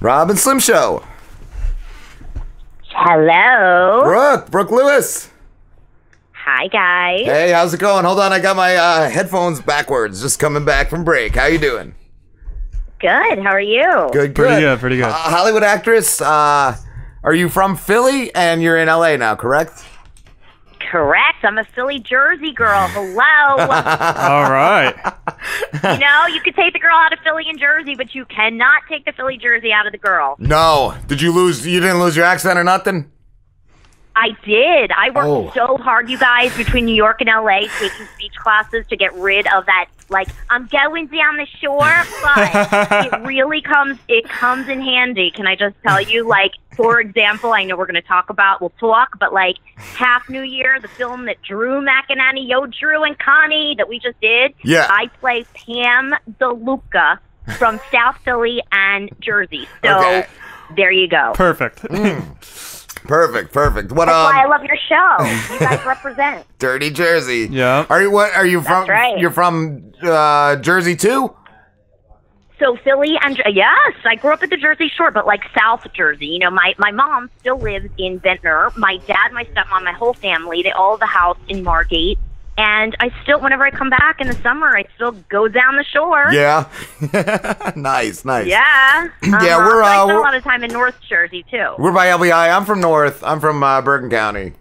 Rob and Slim Show. Hello. Brooke Lewis. Hi, guys. Hey, how's it going? Hold on, I got my headphones backwards, just coming back from break. How you doing? Good. How are you? Good. Pretty good. Hollywood actress, are you from Philly and you're in LA now, correct? Correct. I'm a Philly, Jersey girl. Hello. All right. You know, you could take the girl out of Philly and Jersey, but you cannot take the Philly, Jersey out of the girl. No. You didn't lose your accent or nothing? I did. I worked so hard, you guys, between New York and LA, taking speech classes to get rid of that, like, I'm going down the shore, but it comes in handy. Can I just tell you, like, for example, I know we'll talk, but like Half New Year, the film that Drew McEnany, Drew and Connie that we just did, yeah. I play Pam DeLuca from South Philly and Jersey. So There you go. Perfect. Perfect. That's why I love your show. You guys represent. Dirty Jersey. Yeah. Are you from? That's right. You're from Jersey too? So Philly and yes, I grew up at the Jersey Shore, but like South Jersey. You know, my mom still lives in Ventnor. My dad, my stepmom, my whole family, they all have a house in Margate. And I still, whenever I come back in the summer, I still go down the shore. Yeah. Nice. Yeah. Yeah, we're I spent a lot of time in North Jersey too. We're by LBI. I'm from North. I'm from Bergen County.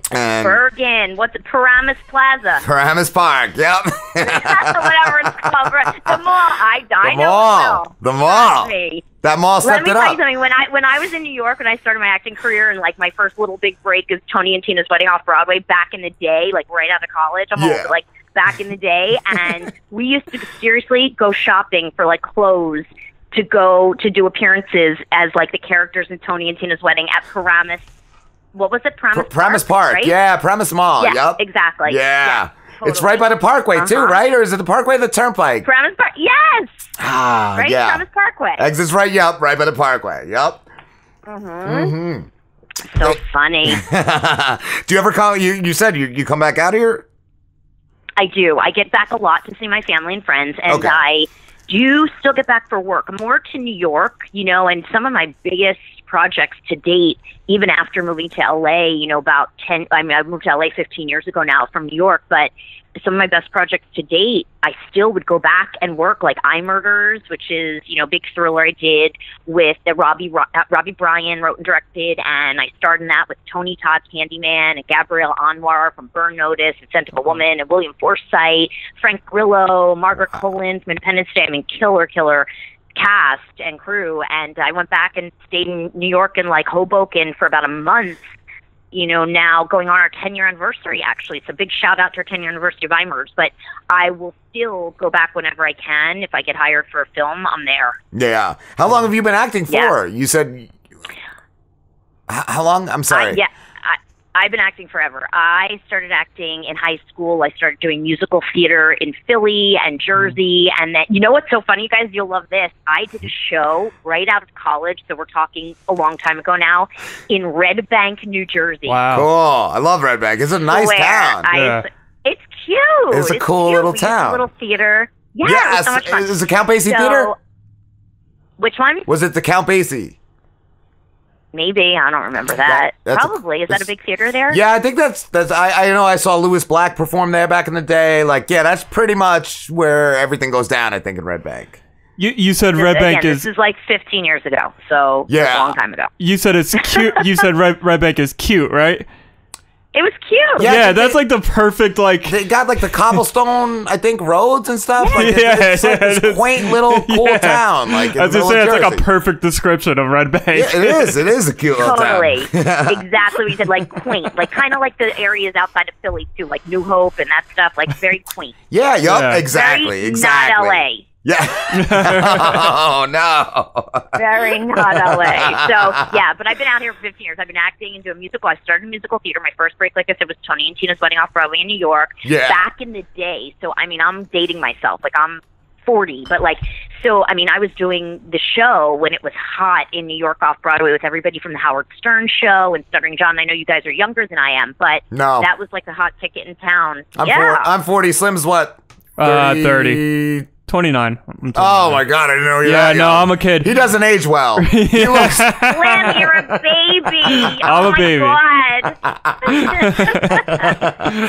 And Bergen. What's it? Paramus Plaza. Paramus Park. Yep. Whatever it's called. The mall. I know well. The mall. That mall Let stepped me it tell up. you something. When I was in New York, when I started my acting career, and like my first little big break is Tony and Tina's Wedding off Broadway back in the day, like right out of college. I'm old, like back in the day, and we used to seriously go shopping for like clothes to go to do appearances as like the characters in Tony and Tina's Wedding at Paramus. What was it? Paramus Park. Right? Yeah, Paramus Mall. Yeah, Yep. exactly. Yeah. Totally. It's right by the Parkway too, right? Or is it the Parkway or the Turnpike? Paramus Park. Yes. Right. Yeah. Paramus Parkway. Exit's right. Yep. Right by the Parkway. Yep. So funny. Do you ever come? You said you come back out here? I do. I get back a lot to see my family and friends, and I do still get back for work. More to New York, you know, and some of my biggest projects to date, even after moving to LA, you know, I moved to LA 15 years ago now from New York, but some of my best projects to date, I still would go back and work, like I Murders, which is, you know, a big thriller I did with Robbie Bryan wrote and directed, and I starred in that with Tony Todd's Candyman and Gabrielle Anwar from Burn Notice and Scent of a Woman and William Forsythe, Frank Grillo, Margaret Collins from Independence Day. I mean, killer cast and crew. And I went back and stayed in New York and like Hoboken for about a month. You know, now going on our 10-year anniversary, actually. It's a big shout out to our 10-year anniversary of IMERS, but I will still go back whenever I can. If I get hired for a film, I'm there. Yeah. How long have you been acting for? Yeah. You said, how long? I'm sorry. I've been acting forever. I started acting in high school. I started doing musical theater in Philly and Jersey. And then, you know what's so funny, you guys? You'll love this. I did a show right out of college, so we're talking a long time ago now, in Red Bank, New Jersey. Wow. Cool. I love Red Bank. It's a nice town. It's cute. It's a cool little town. A little theater. Yeah, yes. It was so much fun. Is it Count Basie Theater? Which one? Was it the Count Basie? Maybe. I don't remember that. Probably. Is that a big theater there? Yeah, I think that's I know I saw Louis Black perform there back in the day. Like, yeah, that's pretty much where everything goes down, I think, in Red Bank. You said Red Bank is... This is like 15 years ago, so it's a long time ago. You said it's cute. You said Red Bank is cute, right? It was cute. Yeah, that's like the perfect, like... They got like the cobblestone, I think, roads and stuff. Like, it's like this quaint little cool town. Like, I was going to say, it's like a perfect description of Red Bank. Yeah, it is. It is a cute little town. Totally. Exactly what you said, like quaint. Like kind of like the areas outside of Philly, too, like New Hope and that stuff, like very quaint. Exactly. Not LA. Yeah. Oh, no. Very not LA. So, yeah, but I've been out here for 15 years. I've been acting and doing musical. I started in musical theater. My first break, like I said, was Tony and Tina's Wedding off Broadway in New York. Yeah. Back in the day. So, I mean, I'm dating myself. Like, I'm 40. But, like, so, I mean, I was doing the show when it was hot in New York off Broadway with everybody from the Howard Stern show and Stuttering John. I know you guys are younger than I am, but that was like the hot ticket in town. I'm 40. Slim's what? 30. 29. Oh my God, I didn't know you. Yeah, no, I'm a kid. He doesn't age well. He looks. Glenn, you're a baby. I'm oh a baby. My God.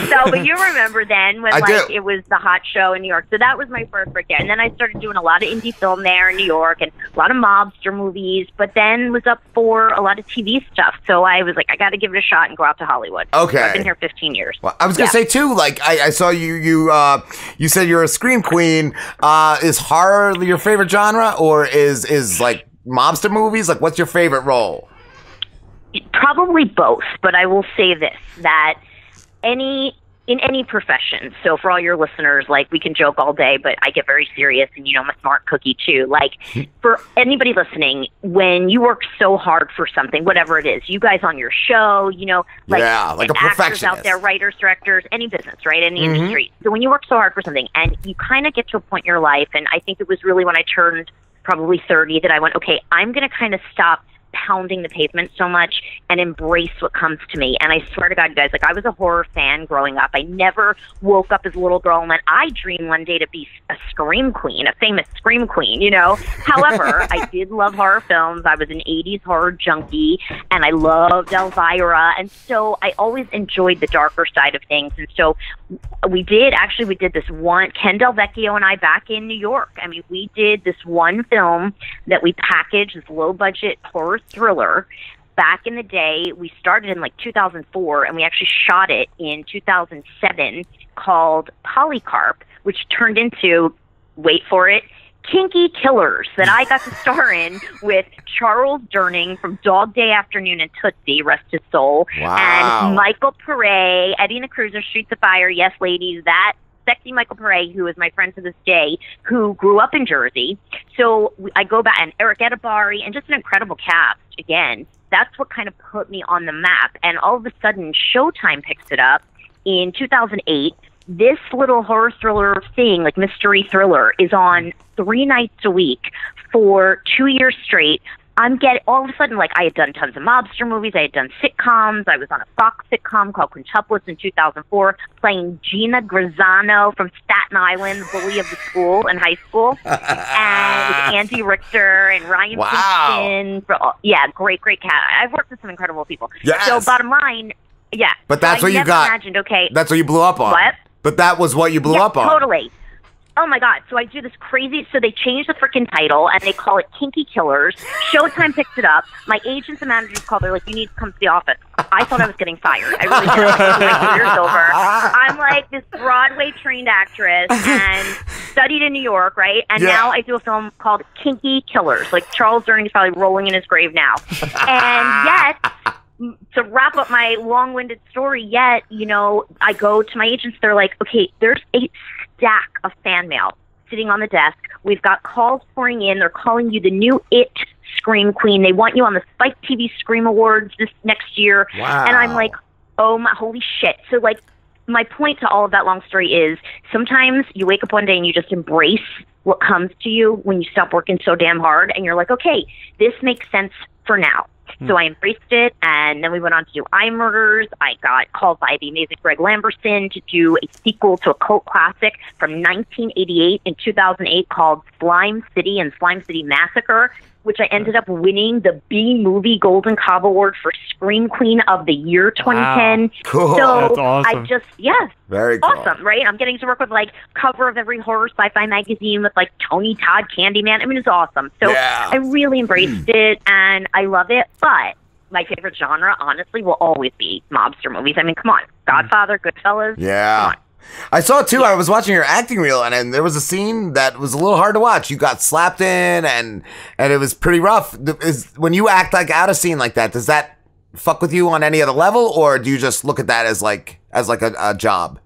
So, but you remember then when it was the hot show in New York. So that was my first break there. And then I started doing a lot of indie film there in New York and a lot of mobster movies, but then was up for a lot of TV stuff. So I was like, I got to give it a shot and go out to Hollywood. Okay. So I've been here 15 years. Well, I was going to say too, like I saw you said you're a scream queen. Is horror your favorite genre, or is like mobster movies? Like, what's your favorite role? Probably both, but I will say this, that in any profession, so for all your listeners, like, we can joke all day, but I get very serious, and I'm a smart cookie too. Like, for anybody listening, when you work so hard for something, whatever it is, you guys on your show, like a actors out there, writers, directors, any business, right, any industry. So when you work so hard for something, and you kind of get to a point in your life, and I think it was really when I turned probably 30 that I went, okay, I'm going to kind of stop pounding the pavement so much and embrace what comes to me. And I swear to God, guys, like, I was a horror fan growing up. I never woke up as a little girl and went, I dream one day to be a scream queen, a famous scream queen, However, I did love horror films. I was an 80s horror junkie, and I loved Elvira. And so I always enjoyed the darker side of things. And so we did this one, Ken Del Vecchio and I, back in New York. I mean, we did this one film that we packaged, this low-budget horror thriller. Back in the day, we started in like 2004, and we actually shot it in 2007, called Polycarp, which turned into, wait for it, Kinky Killers, that I got to star in with Charles Durning from Dog Day Afternoon and Tootsie, rest his soul, and Michael Pare, Eddie and the Cruiser, Streets of Fire, yes, ladies, that sexy Michael Pare, who is my friend to this day, who grew up in Jersey. So I go back, and Eric Edibari, and just an incredible cast. Again, that's what kind of put me on the map. And all of a sudden, Showtime picks it up in 2008. This little horror thriller thing, like mystery thriller, is on 3 nights a week for 2 years straight. All of a sudden, like, I had done tons of mobster movies. I had done sitcoms. I was on a Fox sitcom called Quintuplets in 2004, playing Gina Grisano from Staten Island, bully of the school in high school, and with Andy Richter and Ryan Kingston. Great cat. I've worked with some incredible people. Yes. So bottom line, But that's what you got. Imagined, okay. That's what you blew up on. What? But that was what you blew up on. Totally. Oh my God. So I do this crazy, so they changed the freaking title and they call it Kinky Killers. Showtime picks it up. My agents and managers call, they're like, you need to come to the office. I thought I was getting fired. I really did. My career's over. I'm like this Broadway trained actress and studied in New York, right? And now I do a film called Kinky Killers. Like, Charles Durning is probably rolling in his grave now. And yet, to wrap up my long-winded story, I go to my agents. They're like, okay, there's a stack of fan mail sitting on the desk. We've got calls pouring in. They're calling you the new It Scream Queen. They want you on the Spike TV Scream Awards this next year. Wow. And I'm like, oh my, holy shit. So, like, my point to all of that long story is sometimes you wake up one day and you just embrace what comes to you when you stop working so damn hard, and you're like, okay, this makes sense for now. So I embraced it, and then we went on to do I Murders. I got called by the amazing Greg Lamberson to do a sequel to a cult classic from 1988 and 2008 called Slime City and Slime City Massacre, which I ended up winning the B-Movie Golden Cob Award for Scream Queen of the Year 2010. Wow. Cool. So that's awesome. I just, very cool. Awesome, right? I'm getting to work with, like, cover of every horror sci-fi magazine with, like, Tony Todd, Candyman. I mean, it's awesome. So I really embraced it, and I love it. But my favorite genre, honestly, will always be mobster movies. I mean, come on. Godfather, Goodfellas. Yeah. Come on. I saw it too. I was watching your acting reel, and there was a scene that was a little hard to watch. You got slapped in, and it was pretty rough. When you act like out of scene like that, does that fuck with you on any other level, or do you just look at that as like a job?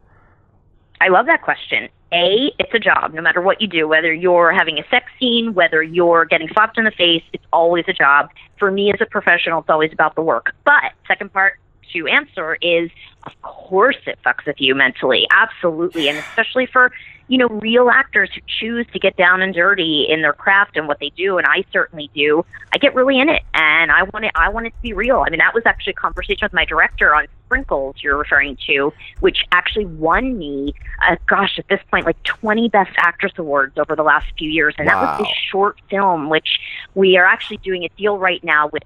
I love that question. It's a job, no matter what you do, whether you're having a sex scene, whether you're getting slapped in the face, it's always a job. For me as a professional, it's always about the work. But second part to answer is, of course it fucks with you mentally. Absolutely. And especially for, real actors who choose to get down and dirty in their craft and what they do, and I certainly do, I get really in it, and I want it to be real. I mean, that was actually a conversation with my director on Sprinkles you're referring to, which actually won me, at this point, like 20 Best Actress Awards over the last few years, and that was this short film, which we are actually doing a deal right now with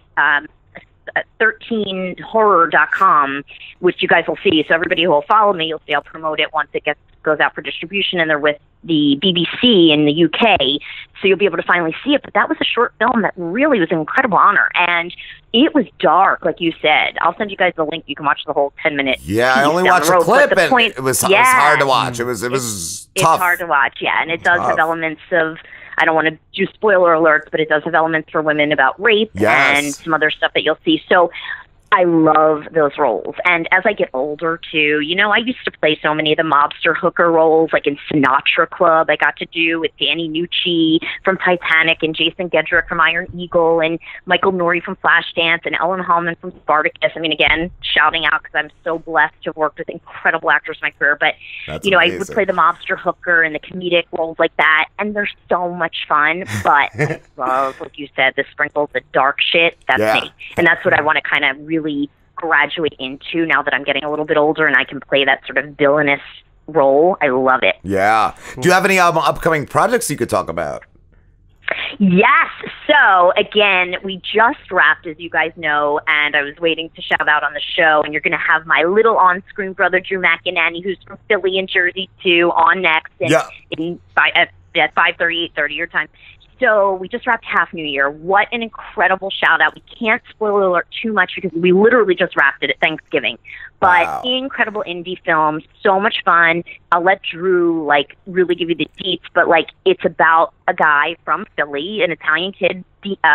13horror.com, which you guys will see. So everybody who will follow me, you'll see I'll promote it once it goes out for distribution, and they're with the BBC in the UK, so you'll be able to finally see it. But that was a short film that really was an incredible honor, and it was dark, like you said. I'll send you guys the link. You can watch the whole 10-minute. Yeah, I only watched a clip, and it was hard to watch. It was tough. It's hard to watch, yeah, and it does have elements of, I don't want to do spoiler alerts, but it does have elements for women about rape and some other stuff that you'll see. So I love those roles. And as I get older, too, I used to play so many of the mobster hooker roles, like in Sinatra Club I got to do with Danny Nucci from Titanic, and Jason Gedrick from Iron Eagle, and Michael Nouri from Flashdance, and Ellen Hallman from Spartacus. I mean, again, shouting out because I'm so blessed to have worked with incredible actors in my career. But, I would play the mobster hooker and the comedic roles like that, and they're so much fun. But I love, like you said, the sprinkles, the dark shit. That's me. And that's what I want to kind of really graduate into now that I'm getting a little bit older and I can play that sort of villainous role. I love it. Yeah. Do you have any upcoming projects you could talk about? Yes. So, again, we just wrapped, as you guys know, and I was waiting to shout out on the show, and you're going to have my little on-screen brother, Drew McInerney, who's from Philly and Jersey, too, on next at 5:30, 8:30 your time. So we just wrapped Half New Year. What an incredible shout out. We can't spoil alert too much because we literally just wrapped it at Thanksgiving. But incredible indie film, so much fun. I'll let Drew really give you the deets, but it's about a guy from Philly, an Italian kid,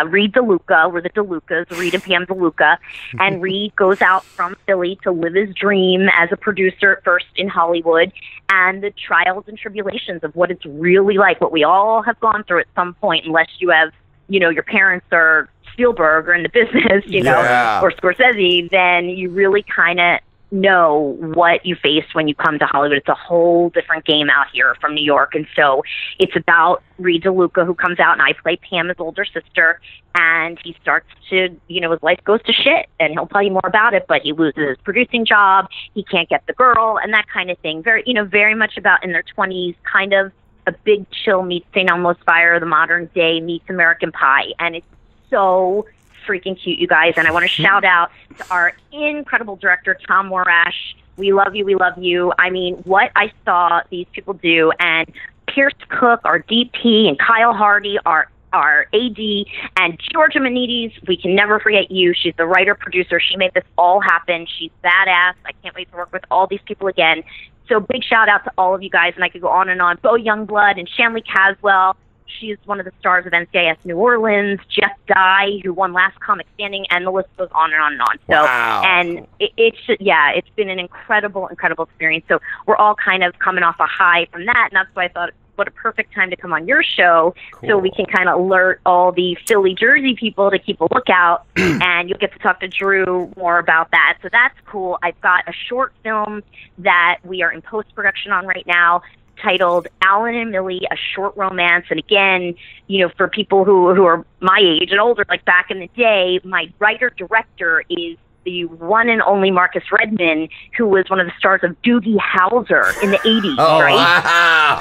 Reed DeLuca. We're the DeLucas, Reed and Pam DeLuca. And Reed goes out from Philly to live his dream as a producer at first in Hollywood, and the trials and tribulations of what it's really like, what we all have gone through at some point, unless you have, your parents are Spielberg or in the business, or Scorsese, then you really kind of know what you face when you come to Hollywood. It's a whole different game out here from New York. And so it's about Reed DeLuca, who comes out, and I play Pam, his older sister, and he starts to, his life goes to shit, and he'll tell you more about it, but he loses his producing job, he can't get the girl, and that kind of thing. Very, very much about in their 20s, kind of a Big Chill meets St. Elmo's Fire, the modern day meets American Pie, and it's so freaking cute, you guys. And I want to shout out to our incredible director, Tom Morash. We love you. We love you. I mean, what I saw these people do, and Pierce Cook, our DP, and Kyle Hardy, our AD, and Georgia Manides. We can never forget you. She's the writer, producer. She made this all happen. She's badass. I can't wait to work with all these people again. So big shout out to all of you guys. And I could go on and on. Bo Youngblood and Shanley Caswell. She's one of the stars of NCIS New Orleans. Jeff Dye, who won Last Comic Standing, and the list goes on and on and on. So, and it's been an incredible, incredible experience. So we're all kind of coming off a high from that, and that's why I thought, what a perfect time to come on your show, so we can kind of alert all the Philly, Jersey people to keep a lookout, and you'll get to talk to Drew more about that. So that's cool. I've got a short film that we are in post-production on right now, titled Alan and Millie, a short romance. And again, for people who are my age and older, like back in the day, my writer-director is the one and only Marcus Redman, who was one of the stars of Doogie Howser in the 80s, right? Wow.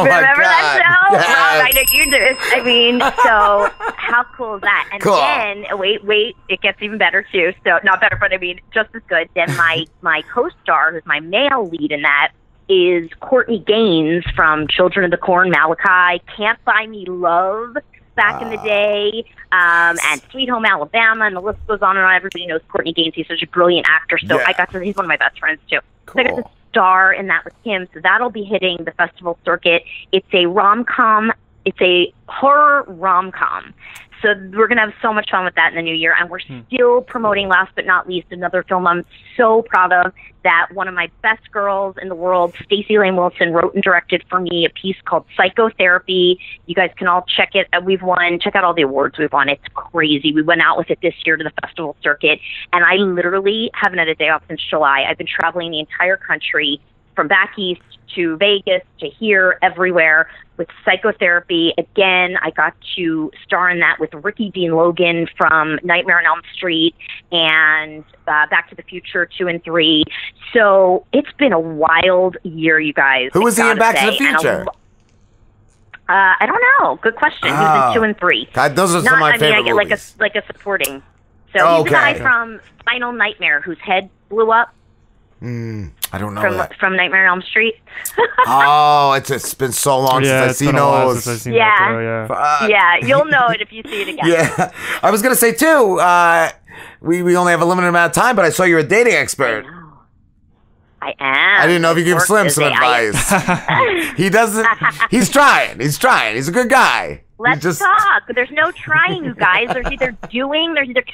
Remember that show? Yes. Rob, I know you did. I mean, so how cool is that? And then, wait, it gets even better too. So, not better, but I mean, just as good. Then my co-star, who's my male lead in that, is Courtney Gaines from Children of the Corn, Malachi, Can't Buy Me Love back in the day, and Sweet Home Alabama, and the list goes on and on. Everybody knows Courtney Gaines. He's such a brilliant actor. So he's one of my best friends too. Cool. So I got to star in that with him. So that'll be hitting the festival circuit. It's a rom-com. It's a horror rom-com. So we're going to have so much fun with that in the new year. And we're still promoting, last but not least, another film I'm so proud of, that one of my best girls in the world, Stacey Lane Wilson, wrote and directed for me a piece called Psychotherapy. You guys can all check it. Check out all the awards we've won. It's crazy. We went out with it this year to the festival circuit. And I literally haven't had a day off since July. I've been traveling the entire country, from back east to Vegas to here, everywhere with psychotherapy. Again, I got to star in that with Ricky Dean Logan from Nightmare on Elm Street and Back to the Future 2 and 3. So it's been a wild year, you guys. Who was he in Back to the Future? I don't know. Good question. He was in 2 and 3. God, those are some of my favorite movies. Like a supporting. So he's the guy from Final Nightmare whose head blew up. I don't know from Nightmare on Elm Street. Oh, it's been so long since I've seen those. Yeah, you'll know it if you see it again. Yeah, I was gonna say too. We only have a limited amount of time, but I saw you're a dating expert. I am. I didn't know if you give Slim some advice. He doesn't. He's trying. He's a good guy. Let's talk. There's no trying, you guys. There's either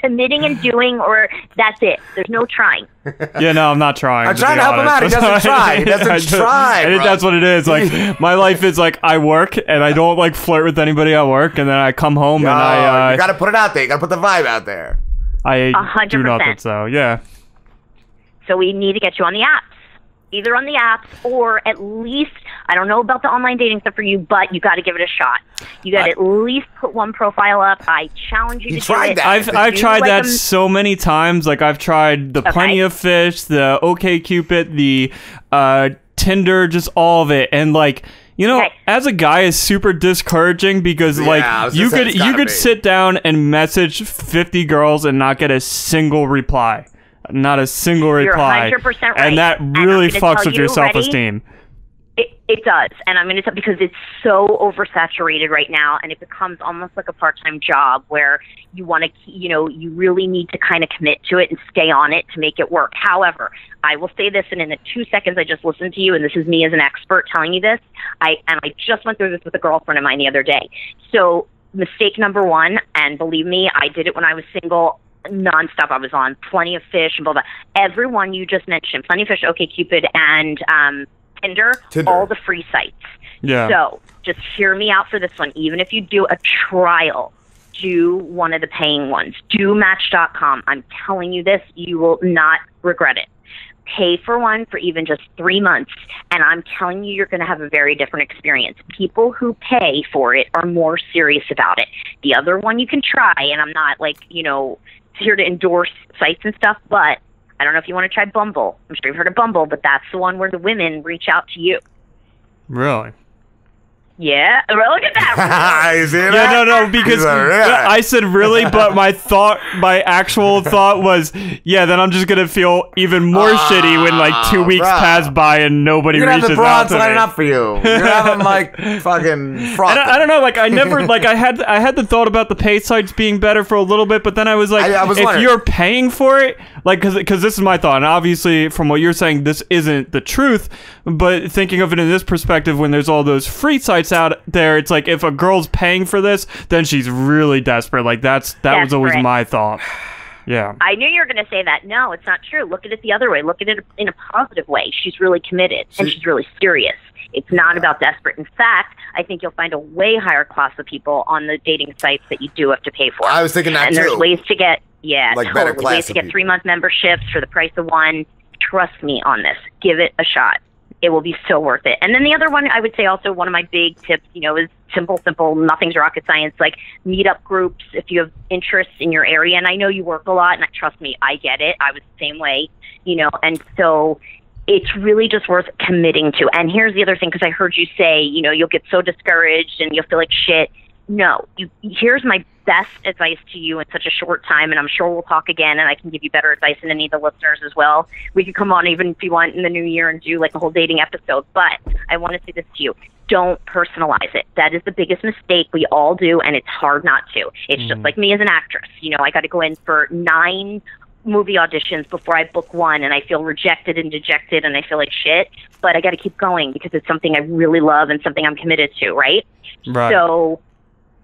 committing and doing, or that's it. There's no trying. Yeah, no, I'm not trying. I'm trying to help him out. He doesn't try. He doesn't try. I think that's what it is. Like, my life is like, I work and I don't like flirt with anybody at work, and then I come home and I. You gotta put it out there. You gotta put the vibe out there. I 100%. Do not think so. Yeah. So we need to get you on the apps. Either on the apps or at least, I don't know about the online dating stuff for you, but you got to give it a shot. You got to at least put one profile up. I challenge you to do it. I've tried that so many times. Like, I've tried the Plenty of Fish, the OkCupid, the Tinder, just all of it. And like, you know, as a guy, it's super discouraging because like you could sit down and message 50 girls and not get a single reply. Not a single reply. You're 100% right. And that really fucks with your self-esteem. It does. And I'm going to tell because it's so oversaturated right now, and it becomes almost like a part-time job where you want to, you really need to kind of commit to it and stay on it to make it work. However, I will say this, and in the 2 seconds I just listened to you, and this is me as an expert telling you this, I just went through this with a girlfriend of mine the other day. So mistake number one, and believe me, I did it when I was single, nonstop. I was on Plenty of Fish and blah, blah. Everyone you just mentioned, Plenty of Fish, OkCupid, and Tinder, all the free sites. Yeah. So just hear me out for this one. Even if you do a trial, do one of the paying ones. Do Match.com. I'm telling you this, you will not regret it. Pay for one for even just 3 months, and I'm telling you, you're going to have a very different experience. People who pay for it are more serious about it. The other one you can try, and I'm not like, here to endorse sites and stuff, but I don't know if you want to try Bumble. I'm sure you've heard of Bumble, but that's the one where the women reach out to you. Really? Yeah, look at that. You see that? Yeah, no, because I said really, but my actual thought was, yeah, then I'm just going to feel even more shitty when like 2 weeks pass by and nobody reaches out to me. You're going to have the bronze lining up for you. You're having like fucking fraud. I don't know, like I never, like I had the thought about the pay sites being better for a little bit, but then I was like, if you're paying for it, like, because this is my thought, and obviously from what you're saying, this isn't the truth, but thinking of it in this perspective, when there's all those free sites out there, it's like if a girl's paying for this, then she's really desperate. Like that was always my thought. Yeah. I knew you were going to say that. No, it's not true. Look at it the other way. Look at it in a positive way. She's really committed and she's really serious. It's not about desperate. In fact, I think you'll find a way higher class of people on the dating sites that you do have to pay for. I was thinking that and too. there's ways to get better class ways to get 3-month memberships for the price of one. Trust me on this. Give it a shot. It will be so worth it. And then the other one, I would say also one of my big tips, is simple, nothing's rocket science, like meetup groups if you have interests in your area. And I know you work a lot, and trust me, I get it. I was the same way, and so it's really just worth committing to. And here's the other thing, because I heard you say, you'll get so discouraged and you'll feel like shit. No, here's my best advice to you in such a short time, and I'm sure we'll talk again, and I can give you better advice than any of the listeners as well. We could come on even if you want in the new year and do like a whole dating episode, but I want to say this to you. Don't personalize it. That is the biggest mistake we all do, and it's hard not to. It's just like me as an actress. I got to go in for 9 movie auditions before I book one, and I feel rejected and dejected, and I feel like shit, but I got to keep going because it's something I really love and something I'm committed to, right? So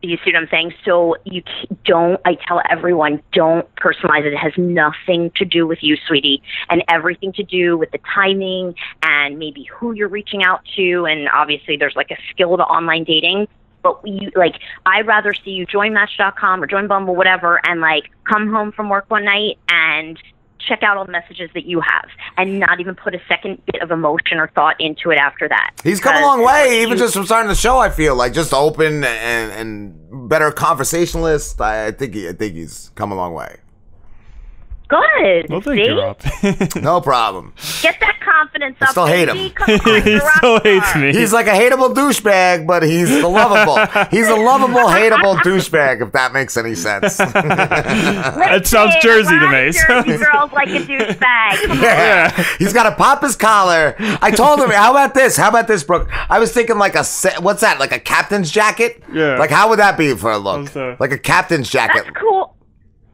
you see what I'm saying? So I tell everyone, don't personalize it. It has nothing to do with you, sweetie, and everything to do with the timing and maybe who you're reaching out to. And obviously there's like a skill to online dating, but I'd rather see you join Match.com or join Bumble, whatever, and like come home from work one night and check out all the messages that you have and not even put a second bit of emotion or thought into it after that. He's come a long way, even just from starting the show, I feel like. Just open and better conversationalist. I think he's come a long way. Good. Well, thank you, Rob. No problem. Get that confidence up. Still hate him. He still hates me. He's like a hateable douchebag, but he's the lovable. He's a lovable, hateable douchebag, if that makes any sense. That sounds Jersey to me. Jersey girls like a douchebag. Yeah. He's got to pop his collar. I told him, how about this? How about this, Brooke? I was thinking like what's that? Like a captain's jacket? Yeah. Like how would that be for a look? Like a captain's jacket. That's cool.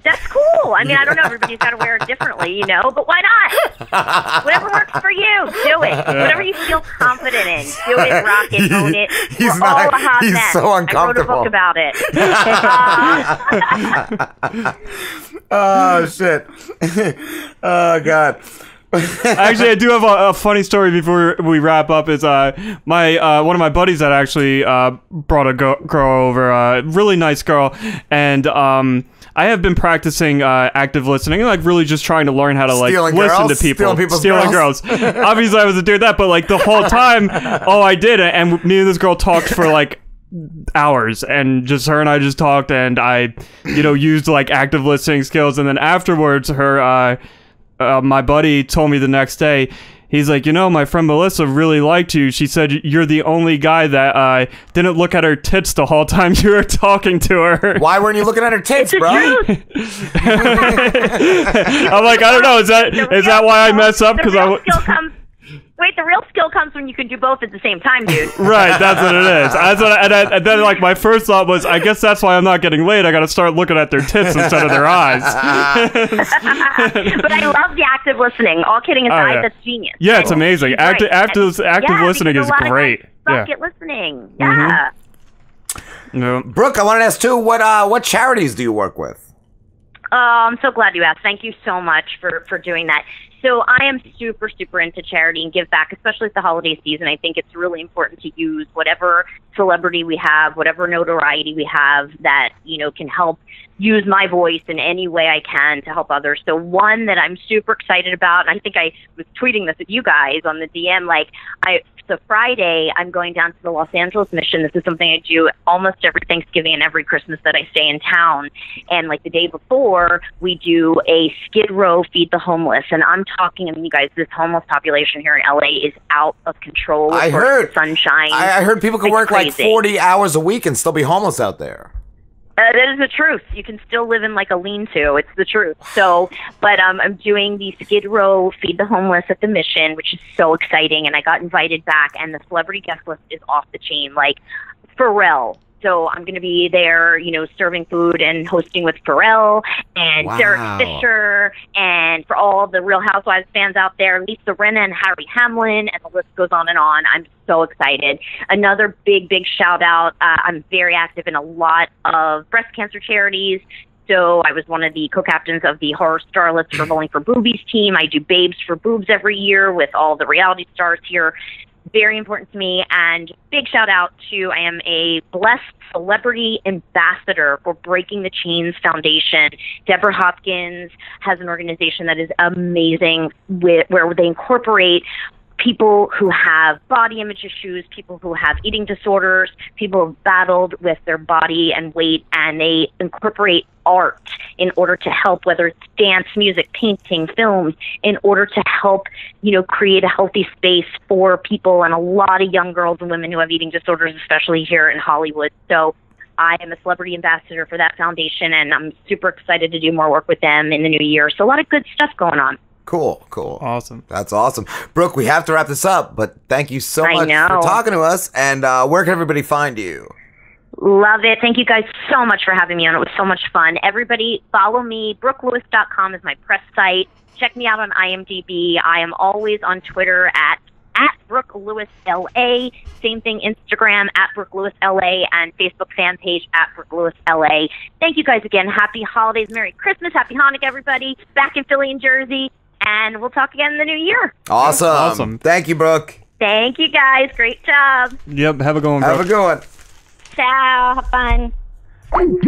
That's cool. I mean, I don't know. Everybody's got to wear it differently, you know, but why not? Whatever works for you, do it. Whatever you feel confident in, do it, rock it, own it. He's so uncomfortable. I wrote a book about it. Oh, shit. Oh, God. Actually, I do have a funny story before we wrap up. Is my one of my buddies that actually brought a girl over, a really nice girl, and I have been practicing active listening, like really just trying to learn how to like listen to people, stealing girls. Obviously, I wasn't doing that, but like the whole time, all I did, and me and this girl talked for like hours, and just her and I just talked, and I, used like active listening skills, and then afterwards, her. My buddy told me the next day, he's like, my friend Melissa really liked you. She said you're the only guy that didn't look at her tits the whole time you were talking to her. Why weren't you looking at her tits, bro? I'm like, I don't know. Is that why I mess up? Because Wait, the real skill comes when you can do both at the same time, dude. Right, that's what it is. And then, like, my first thought was, I guess that's why I'm not getting laid. I got to start looking at their tits instead of their eyes. But I love the active listening. All kidding aside, that's genius. Yeah, it's amazing. Active listening is great. Get listening. Yeah. Mm-hmm. Brooke, I wanted to ask too, what charities do you work with? Oh, I'm so glad you asked. Thank you so much for doing that. So I am super, super into charity and give back, especially at the holiday season. I think it's really important to use whatever celebrity we have, whatever notoriety we have that, can help use my voice in any way I can to help others. So one that I'm super excited about, and I think I was tweeting this with you guys on the DM, so Friday, I'm going down to the Los Angeles Mission. This is something I do almost every Thanksgiving and every Christmas that I stay in town. And like the day before, we do a Skid Row Feed the Homeless. And I'm talking, you guys, this homeless population here in LA is out of control. I heard sunshine. I heard people can work crazy. like 40 hours a week and still be homeless out there. That is the truth. You can still live in like a lean-to. It's the truth. So, but I'm doing the Skid Row Feed the Homeless at the Mission, which is so exciting. And I got invited back, and the celebrity guest list is off the chain. Like Pharrell. So I'm going to be there, serving food and hosting with Pharrell and Derek Fisher, and for all the Real Housewives fans out there, Lisa Rinna and Harry Hamlin, and the list goes on and on. I'm so excited. Another big, big shout out. I'm very active in a lot of breast cancer charities. So I was one of the co-captains of the Horror Starlets for Bowling for Boobies team. I do Babes for Boobs every year with all the reality stars here. Very important to me, and big shout out to, I am a blessed celebrity ambassador for Breaking the Chains Foundation. Deborah Hopkins has an organization that is amazing where they incorporate people who have body image issues, people who have eating disorders, people who have battled with their body and weight, and they incorporate art in order to help, whether it's dance, music, painting, films, in order to help, create a healthy space for people and a lot of young girls and women who have eating disorders, especially here in Hollywood. So I am a celebrity ambassador for that foundation, and I'm super excited to do more work with them in the new year. So a lot of good stuff going on. Cool. Awesome. That's awesome. Brooke, we have to wrap this up, but thank you so much for talking to us. And where can everybody find you? Love it. Thank you guys so much for having me on. It was so much fun. Everybody follow me. BrookeLewis.com is my press site. Check me out on IMDb. I am always on Twitter at BrookeLewisLA. Same thing, Instagram at BrookeLewisLA, and Facebook fan page at BrookeLewisLA. Thank you guys again. Happy holidays. Merry Christmas. Happy Hanukkah, everybody. Back in Philly and Jersey. And we'll talk again in the new year. Awesome. Thank you, Brooke. Thank you, guys. Great job. Yep. Have a good one, Brooke. Have a good one. Ciao. Have fun.